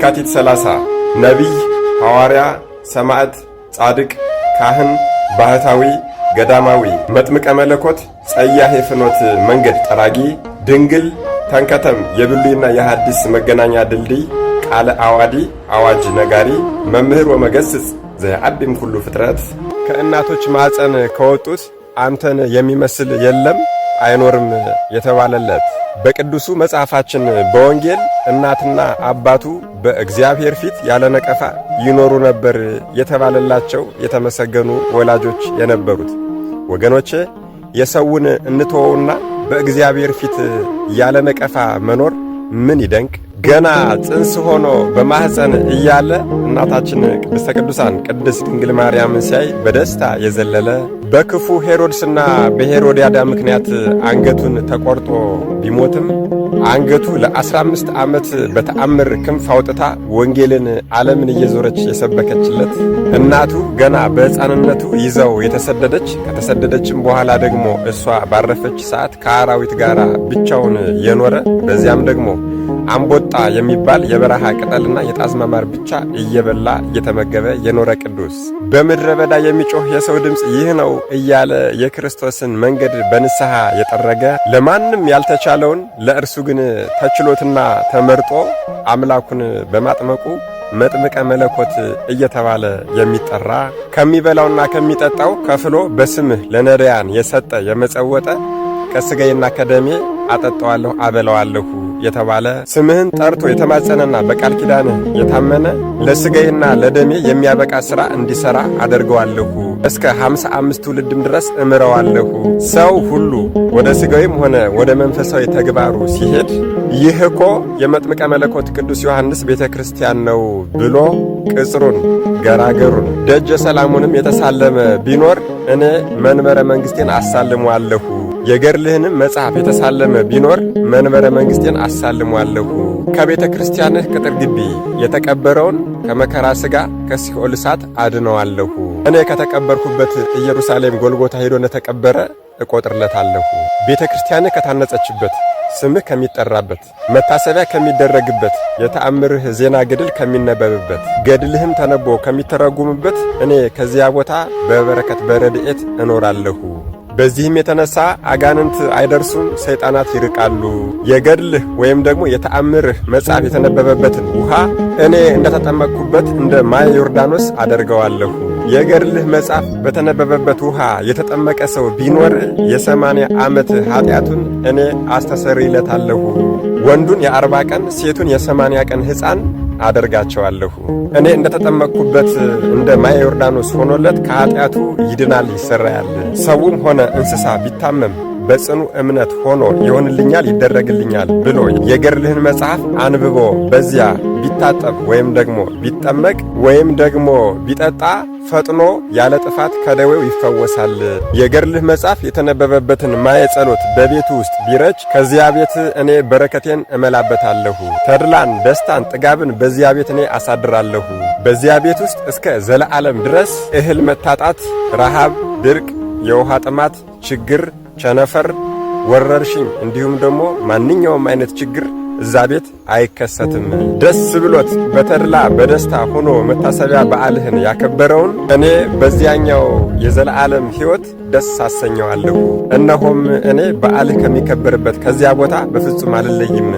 የካቲት 30 ነቢይ፣ ሐዋርያ፣ ሰማዕት፣ ጻድቅ፣ ካህን፣ ባህታዊ፣ ገዳማዊ፣ መጥምቀ መለኮት፣ ጸያሄ ፍኖት መንገድ ጠራጊ፣ ድንግል፣ ተንከተም የብሉይና የሐዲስ መገናኛ ድልድይ፣ ቃለ አዋዲ አዋጅ ነጋሪ፣ መምህር ወመገስጽ ዘያአድም ሁሉ ፍጥረት። ከእናቶች ማዕፀን ከወጡት አንተን የሚመስል የለም አይኖርም የተባለለት በቅዱሱ መጽሐፋችን በወንጌል እናትና አባቱ በእግዚአብሔር ፊት ያለ ነቀፋ ይኖሩ ነበር የተባለላቸው የተመሰገኑ ወላጆች የነበሩት ወገኖቼ፣ የሰውን እንተወውና በእግዚአብሔር ፊት ያለ ነቀፋ መኖር ምን ይደንቅ! ገና ጽንስ ሆኖ በማህፀን እያለ እናታችን ቅድስተ ቅዱሳን ቅድስት ድንግል ማርያምን ሲያይ በደስታ የዘለለ በክፉ ሄሮድስና በሄሮድያዳ ምክንያት አንገቱን ተቆርጦ ቢሞትም አንገቱ ለ15 ዓመት በተአምር ክንፍ አውጥታ ወንጌልን ዓለምን እየዞረች የሰበከችለት እናቱ ገና በሕፃንነቱ ይዘው የተሰደደች ከተሰደደችም በኋላ ደግሞ እሷ ባረፈች ሰዓት ከአራዊት ጋር ብቻውን የኖረ በዚያም ደግሞ አምቦጣ የሚባል የበረሃ ቅጠልና የጣዝማ ማር ብቻ እየበላ እየተመገበ የኖረ ቅዱስ በምድረ በዳ የሚጮህ የሰው ድምፅ ይህ ነው እያለ የክርስቶስን መንገድ በንስሐ የጠረገ ለማንም ያልተቻለውን ለእርሱ ግን ተችሎትና ተመርጦ አምላኩን በማጥመቁ መጥምቀ መለኮት እየተባለ የሚጠራ ከሚበላውና ከሚጠጣው ከፍሎ በስምህ ለነዳያን የሰጠ የመጸወጠ ከሥጋዬና ከደሜ አጠጣዋለሁ አበላዋለሁ የተባለ ስምህን ጠርቶ የተማጸነና በቃል ኪዳንህ የታመነ ለሥጋዬና ለደሜ የሚያበቃ ሥራ እንዲሠራ አደርገዋለሁ እስከ 55 ትውልድም ድረስ እምረዋለሁ። ሰው ሁሉ ወደ ሥጋዊም ሆነ ወደ መንፈሳዊ ተግባሩ ሲሄድ ይህ እኮ የመጥምቀ መለኮት ቅዱስ ዮሐንስ ቤተ ክርስቲያን ነው ብሎ ቅጽሩን ገራገሩን ደጀ ሰላሙንም የተሳለመ ቢኖር እኔ መንበረ መንግሥቴን አሳልሟለሁ። የገድልህንም መጽሐፍ የተሳለመ ቢኖር መንበረ መንግሥቴን አሳልሟለሁ። ከቤተ ክርስቲያንህ ቅጥር ግቢ የተቀበረውን ከመከራ ሥጋ ከሲኦል እሳት አድነዋለሁ። እኔ ከተቀበርኩበት ኢየሩሳሌም ጎልጎታ ሄዶ እንደተቀበረ እቆጥርለታለሁ። ቤተ ክርስቲያንህ ከታነጸችበት ስምህ ከሚጠራበት መታሰቢያ ከሚደረግበት የተአምርህ ዜና ገድል ከሚነበብበት ገድልህም ተነቦ ከሚተረጉምበት እኔ ከዚያ ቦታ በበረከት በረድኤት እኖራለሁ። በዚህም የተነሳ አጋንንት አይደርሱም፣ ሰይጣናት ይርቃሉ። የገድልህ ወይም ደግሞ የተአምርህ መጽሐፍ የተነበበበትን ውሃ እኔ እንደተጠመቅኩበት እንደ ማየ ዮርዳኖስ አደርገዋለሁ። የገድልህ መጽሐፍ በተነበበበት ውሃ የተጠመቀ ሰው ቢኖር የ80 ዓመት ኃጢአቱን እኔ አስተሰርይለታለሁ። ወንዱን የ40 ቀን ሴቱን የ80 ቀን ሕፃን አደርጋቸዋለሁ። እኔ እንደተጠመቅኩበት እንደ ማየ ዮርዳኖስ ሆኖለት ከኃጢአቱ ይድናል፣ ይሰራያል። ሰውም ሆነ እንስሳ ቢታመም በጽኑ እምነት ሆኖ ይሆንልኛል፣ ይደረግልኛል ብሎ የገድልህን መጽሐፍ አንብቦ በዚያ ቢታጠብ ወይም ደግሞ ቢጠመቅ ወይም ደግሞ ቢጠጣ ፈጥኖ ያለ ጥፋት ከደዌው ይፈወሳል። የገድልህ መጽሐፍ የተነበበበትን ማየ ጸሎት በቤቱ ውስጥ ቢረጭ ከዚያ ቤት እኔ በረከቴን እመላበታለሁ። ተድላን፣ ደስታን፣ ጥጋብን በዚያ ቤት እኔ አሳድራለሁ። በዚያ ቤት ውስጥ እስከ ዘለዓለም ድረስ እህል መታጣት፣ ረሃብ፣ ድርቅ፣ የውሃ ጥማት፣ ችግር፣ ቸነፈር፣ ወረርሽኝ እንዲሁም ደግሞ ማንኛውም አይነት ችግር እዛ ቤት አይከሰትም። ደስ ብሎት በተድላ በደስታ ሆኖ መታሰቢያ በዓልህን ያከበረውን እኔ በዚያኛው የዘላለም ሕይወት ደስ አሰኘዋለሁ። እነሆም እኔ በዓልህ ከሚከበርበት ከዚያ ቦታ በፍጹም አልለይም።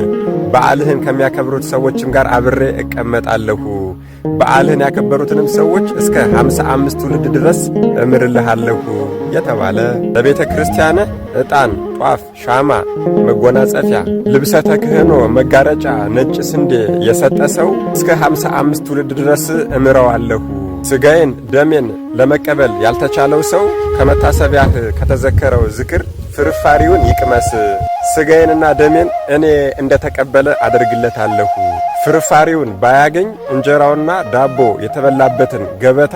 በዓልህን ከሚያከብሩት ሰዎችም ጋር አብሬ እቀመጣለሁ። በዓልህን ያከበሩትንም ሰዎች እስከ 55 ትውልድ ድረስ እምርልሃለሁ የተባለ ለቤተ ክርስቲያንህ ዕጣን፣ ጧፍ፣ ሻማ፣ መጎናጸፊያ፣ ልብሰ ተክህኖ፣ መጋረጫ፣ ነጭ ስንዴ የሰጠ ሰው እስከ 55 ትውልድ ድረስ እምረዋለሁ። ሥጋዬን ደሜን ለመቀበል ያልተቻለው ሰው ከመታሰቢያህ ከተዘከረው ዝክር ፍርፋሪውን ይቅመስ። ሥጋዬንና ደሜን እኔ እንደተቀበለ አደርግለታለሁ። ፍርፋሪውን ባያገኝ እንጀራውና ዳቦ የተበላበትን ገበታ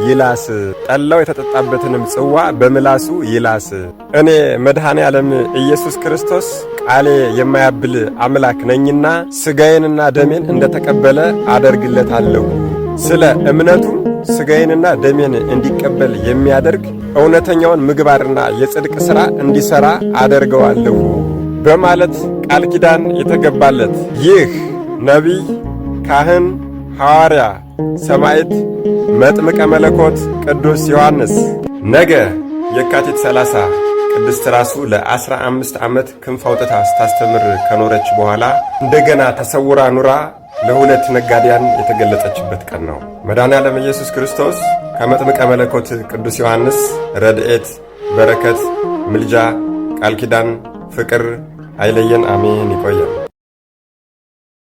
ይላስ፣ ጠላው የተጠጣበትንም ጽዋ በምላሱ ይላስ። እኔ መድኃኔ ዓለም ኢየሱስ ክርስቶስ ቃሌ የማያብል አምላክ ነኝና ሥጋዬንና ደሜን እንደተቀበለ አደርግለታለሁ። ስለ እምነቱ ሥጋዬንና ደሜን እንዲቀበል የሚያደርግ እውነተኛውን ምግባርና የጽድቅ ሥራ እንዲሠራ አደርገዋለሁ በማለት ቃል ኪዳን የተገባለት ይህ ነቢይ፣ ካህን፣ ሐዋርያ፣ ሰማዕት፣ መጥምቀ መለኮት ቅዱስ ዮሐንስ። ነገ የካቲት 30 ቅድስት ራሱ ለ15 ዓመት ክንፍ አውጥታ ስታስተምር ከኖረች በኋላ እንደገና ተሰውራ ኑራ ለሁለት ነጋዴያን የተገለጠችበት ቀን ነው። መድኃኔዓለም ኢየሱስ ክርስቶስ ከመጥምቀ መለኮት ቅዱስ ዮሐንስ ረድኤት፣ በረከት፣ ምልጃ፣ ቃል ኪዳን፣ ፍቅር አይለየን። አሜን። ይቆየን።